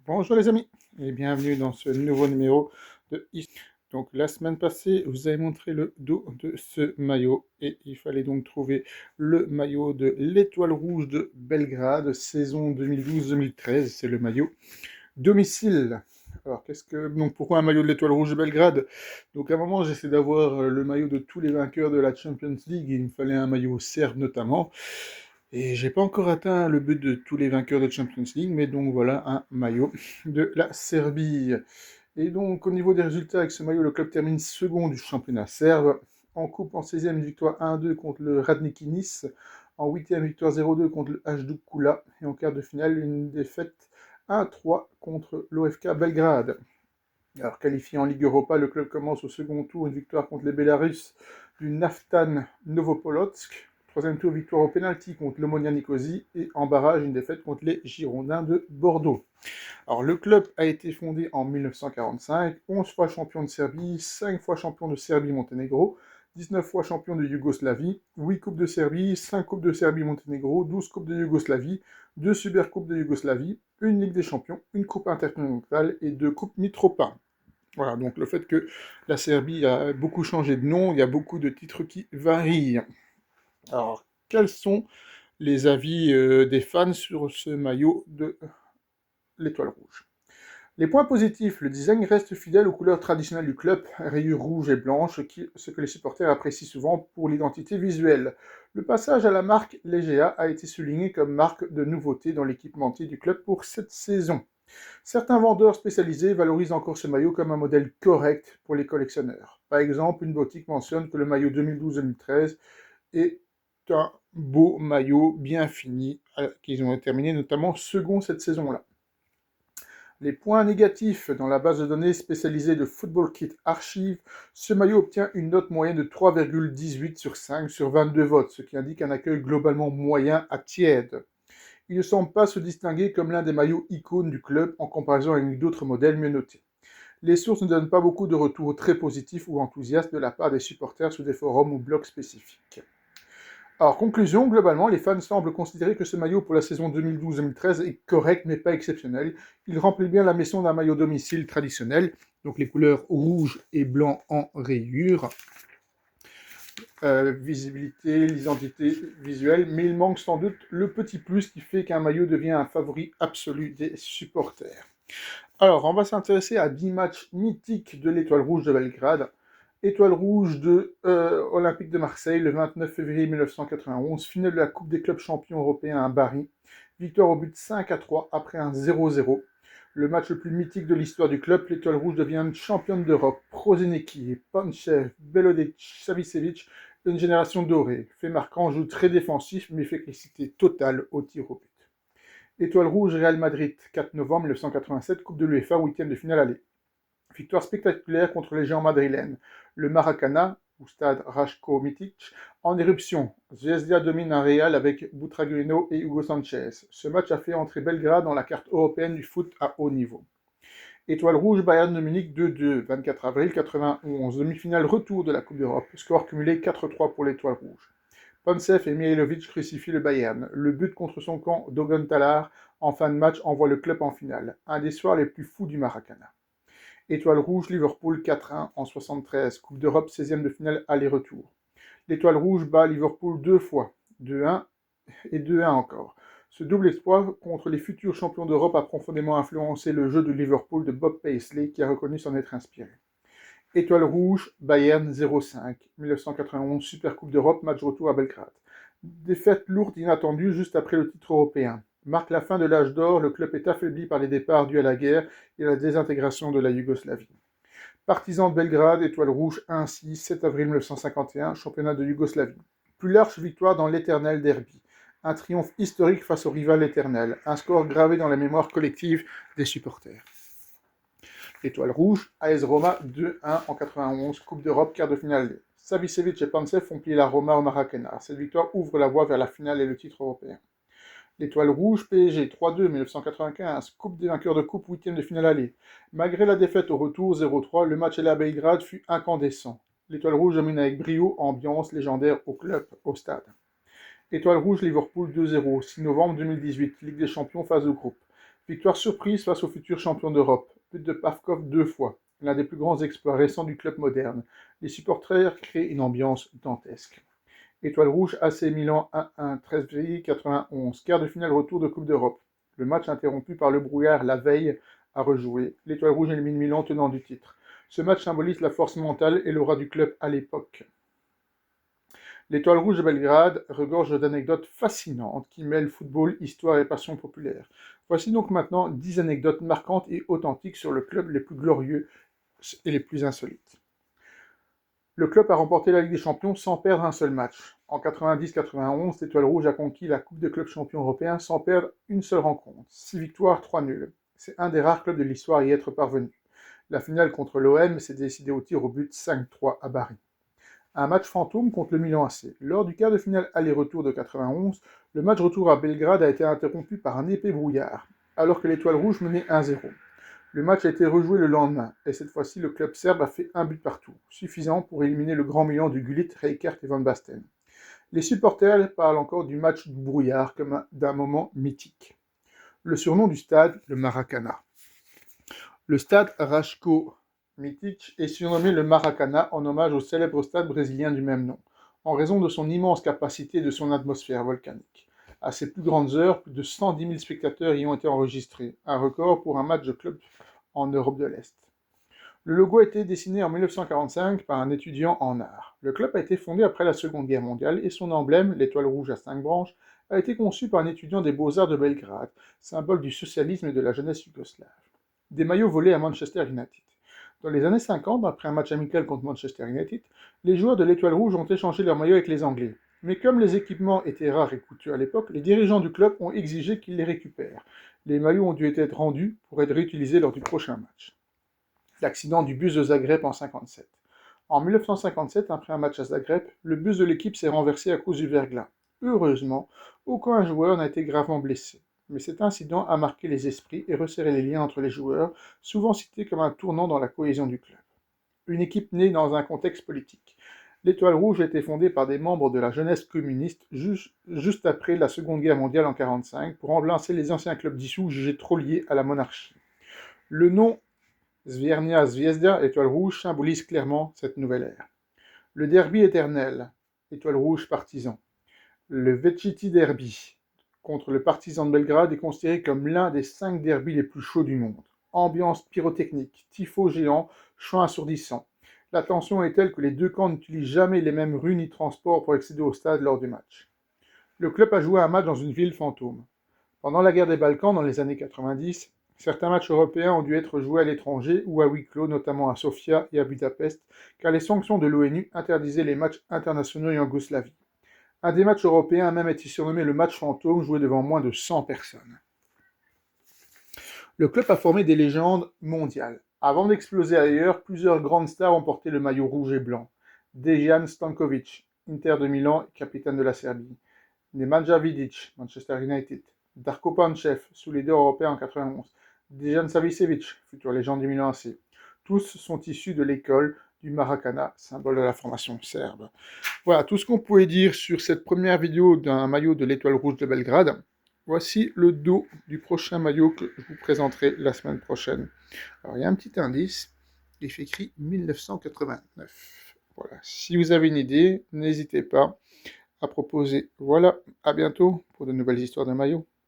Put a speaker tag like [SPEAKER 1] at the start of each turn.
[SPEAKER 1] Bonjour les amis et bienvenue dans ce nouveau numéro de Donc la semaine passée, je vous avez montré le dos de ce maillot et il fallait donc trouver le maillot de l'Étoile Rouge de Belgrade, saison 2012-2013, c'est le maillot domicile. Alors pourquoi un maillot de l'Étoile Rouge de Belgrade? Donc à un moment j'essaie d'avoir le maillot de tous les vainqueurs de la Champions League, il me fallait un maillot serbe notamment. Et j'ai pas encore atteint le but de tous les vainqueurs de Champions League, mais donc voilà un maillot de la Serbie. Et donc au niveau des résultats avec ce maillot, le club termine second du championnat serbe. En coupe, en 16e victoire 1-2 contre le Radniki Nice. En 8e victoire 0-2 contre le Hajduk Kula. Et en quart de finale, une défaite 1-3 contre l'OFK Belgrade. Alors qualifié en Ligue Europa, le club commence au second tour, une victoire contre les Bélarusses du Naftan Novopolotsk. Troisième tour, victoire au pénalty contre l'Omonia Nicosie. Et en barrage, une défaite contre les Girondins de Bordeaux. Alors le club a été fondé en 1945, 11 fois champion de Serbie, 5 fois champion de Serbie-Monténégro, 19 fois champion de Yougoslavie, 8 coupes de Serbie, 5 coupes de Serbie-Monténégro, 12 coupes de Yougoslavie, 2 supercoupes de Yougoslavie, une Ligue des champions, une coupe intercontinentale et 2 coupes Mitropa. Voilà, donc le fait que la Serbie a beaucoup changé de nom, il y a beaucoup de titres qui varient. Alors, quels sont les avis des fans sur ce maillot de l'Étoile Rouge? Les points positifs, le design reste fidèle aux couleurs traditionnelles du club, rayures rouges et blanches, ce que les supporters apprécient souvent pour l'identité visuelle. Le passage à la marque Legea a été souligné comme marque de nouveauté dans l'équipementier du club pour cette saison. Certains vendeurs spécialisés valorisent encore ce maillot comme un modèle correct pour les collectionneurs. Par exemple, une boutique mentionne que le maillot 2012-2013 est un beau maillot bien fini, qu'ils ont terminé notamment second cette saison-là. Les points négatifs dans la base de données spécialisée de Football Kit Archive, ce maillot obtient une note moyenne de 3,18 sur 5 sur 22 votes, ce qui indique un accueil globalement moyen à tiède. Il ne semble pas se distinguer comme l'un des maillots icônes du club en comparaison avec d'autres modèles mieux notés. Les sources ne donnent pas beaucoup de retours très positifs ou enthousiastes de la part des supporters sur des forums ou blogs spécifiques. Alors, conclusion, globalement, les fans semblent considérer que ce maillot pour la saison 2012-2013 est correct mais pas exceptionnel. Il remplit bien la mission d'un maillot domicile traditionnel, donc les couleurs rouge et blanc en rayures. Visibilité, l'identité visuelle, mais il manque sans doute le petit plus qui fait qu'un maillot devient un favori absolu des supporters. Alors, on va s'intéresser à 10 matchs mythiques de l'Étoile Rouge de Belgrade. Étoile Rouge de Olympique de Marseille, le 29 février 1991, finale de la Coupe des clubs champions européens à Bari. Victoire au but 5-3 après un 0-0. Le match le plus mythique de l'histoire du club, l'Étoile Rouge devient championne d'Europe. Prozinecki, Panchev, Belodic, Savicevic, une génération dorée. Fait marquant, joue très défensif, mais efficacité totale au tir au but. Étoile Rouge, Real Madrid, 4 novembre 1987, Coupe de l'UEFA, 8e de finale aller. Victoire spectaculaire contre les géants madrilènes. Le Maracana, ou stade Rajko Mitic, en éruption. Zvezda domine un Real avec Butragueño et Hugo Sanchez. Ce match a fait entrer Belgrade dans la carte européenne du foot à haut niveau. Étoile rouge, Bayern de Munich 2-2, 24 avril 91, demi-finale retour de la Coupe d'Europe. Score cumulé 4-3 pour l'Étoile rouge. Pancev et Mihailovic crucifient le Bayern. Le but contre son camp d'Ogon Talar en fin de match envoie le club en finale. Un des soirs les plus fous du Maracana. Étoile rouge, Liverpool 4-1 en 73, Coupe d'Europe 16e de finale aller-retour. L'Étoile rouge bat Liverpool 2 fois, 2-1 et 2-1 encore. Ce double exploit contre les futurs champions d'Europe a profondément influencé le jeu de Liverpool de Bob Paisley qui a reconnu s'en être inspiré. Étoile rouge, Bayern 0-5, 1991, Super Coupe d'Europe, match retour à Belgrade. Défaite lourde inattendue juste après le titre européen. Marque la fin de l'âge d'or, le club est affaibli par les départs dus à la guerre et à la désintégration de la Yougoslavie. Partisans de Belgrade, Étoile rouge 1-6, 7 avril 1951, championnat de Yougoslavie. Plus large victoire dans l'éternel derby. Un triomphe historique face au rival éternel. Un score gravé dans la mémoire collective des supporters. Étoile rouge, AS Roma 2-1 en 91, Coupe d'Europe, quart de finale. Savicevic et Pancev font plier la Roma au Maracana. Cette victoire ouvre la voie vers la finale et le titre européen. L'Étoile rouge, PSG 3-2 1995, Coupe des vainqueurs de coupe, 8e de finale aller. Malgré la défaite au retour 0-3, le match allé à Belgrade fut incandescent. L'Étoile rouge domine avec brio, ambiance légendaire au club, au stade. Étoile rouge, Liverpool 2-0, 6 novembre 2018, Ligue des champions, phase de groupe. Victoire surprise face au futur champion d'Europe. But de Pavkov 2 fois. L'un des plus grands exploits récents du club moderne. Les supporters créent une ambiance dantesque. Étoile rouge AC Milan 1-1, 13 février 91. Quart de finale retour de Coupe d'Europe. Le match interrompu par le brouillard la veille a rejoué. L'Étoile rouge élimine Milan tenant du titre. Ce match symbolise la force mentale et l'aura du club à l'époque. L'Étoile rouge de Belgrade regorge d'anecdotes fascinantes qui mêlent football, histoire et passion populaire. Voici donc maintenant 10 anecdotes marquantes et authentiques sur le club les plus glorieux et les plus insolites. Le club a remporté la Ligue des Champions sans perdre un seul match. En 90-91, l'Étoile rouge a conquis la Coupe de clubs champions européens sans perdre une seule rencontre. 6 victoires, 3 nuls. C'est un des rares clubs de l'histoire à y être parvenu. La finale contre l'OM s'est décidée au tir au but 5-3 à Bari. Un match fantôme contre le Milan AC. Lors du quart de finale aller-retour de 91, le match retour à Belgrade a été interrompu par un épais brouillard, alors que l'Étoile rouge menait 1-0. Le match a été rejoué le lendemain, et cette fois-ci le club serbe a fait un but partout, suffisant pour éliminer le grand Milan du Gullit, Rijkaard et Van Basten. Les supporters parlent encore du match du brouillard comme d'un moment mythique. Le surnom du stade, le Maracana. Le stade Rajko Mitic est surnommé le Maracana en hommage au célèbre stade brésilien du même nom, en raison de son immense capacité et de son atmosphère volcanique. À ses plus grandes heures, plus de 110 000 spectateurs y ont été enregistrés, un record pour un match de club en Europe de l'Est. Le logo a été dessiné en 1945 par un étudiant en art. Le club a été fondé après la Seconde Guerre mondiale et son emblème, l'étoile rouge à 5 branches, a été conçu par un étudiant des Beaux-Arts de Belgrade, symbole du socialisme et de la jeunesse yougoslave. Des maillots volés à Manchester United. Dans les années 50, après un match amical contre Manchester United, les joueurs de l'Étoile Rouge ont échangé leurs maillots avec les Anglais. Mais comme les équipements étaient rares et coûteux à l'époque, les dirigeants du club ont exigé qu'ils les récupèrent. Les maillots ont dû être rendus pour être réutilisés lors du prochain match. L'accident du bus de Zagreb en 1957. En 1957, après un match à Zagreb, le bus de l'équipe s'est renversé à cause du verglas. Heureusement, aucun joueur n'a été gravement blessé. Mais cet incident a marqué les esprits et resserré les liens entre les joueurs, souvent cité comme un tournant dans la cohésion du club. Une équipe née dans un contexte politique. L'Étoile Rouge a été fondée par des membres de la jeunesse communiste juste après la Seconde Guerre mondiale en 1945 pour remplacer les anciens clubs dissous jugés trop liés à la monarchie. Le nom Zvernia Zvezda, Étoile Rouge, symbolise clairement cette nouvelle ère. Le derby éternel, Étoile Rouge partisan. Le Večiti Derby, contre le Partizan de Belgrade, est considéré comme l'un des 5 derbys les plus chauds du monde. Ambiance pyrotechnique, tifo géant, chant assourdissant. La tension est telle que les deux camps n'utilisent jamais les mêmes rues ni transports pour accéder au stade lors du match. Le club a joué un match dans une ville fantôme. Pendant la guerre des Balkans, dans les années 90, certains matchs européens ont dû être joués à l'étranger ou à huis clos, notamment à Sofia et à Budapest, car les sanctions de l'ONU interdisaient les matchs internationaux en Yougoslavie. Un des matchs européens a même été surnommé le match fantôme, joué devant moins de 100 personnes. Le club a formé des légendes mondiales. Avant d'exploser ailleurs, plusieurs grandes stars ont porté le maillot rouge et blanc. Dejan Stanković, Inter de Milan, capitaine de la Serbie. Nemanja Vidic, Manchester United. Darko Pančev, sous les deux européens en 91. Dejan Savicevic, future légende du Milan AC. Tous sont issus de l'école du Maracana, symbole de la formation serbe. Voilà tout ce qu'on pouvait dire sur cette première vidéo d'un maillot de l'Étoile Rouge de Belgrade. Voici le dos du prochain maillot que je vous présenterai la semaine prochaine. Alors il y a un petit indice, il fait écrit 1989. Voilà, si vous avez une idée, n'hésitez pas à proposer. Voilà, à bientôt pour de nouvelles histoires de maillots.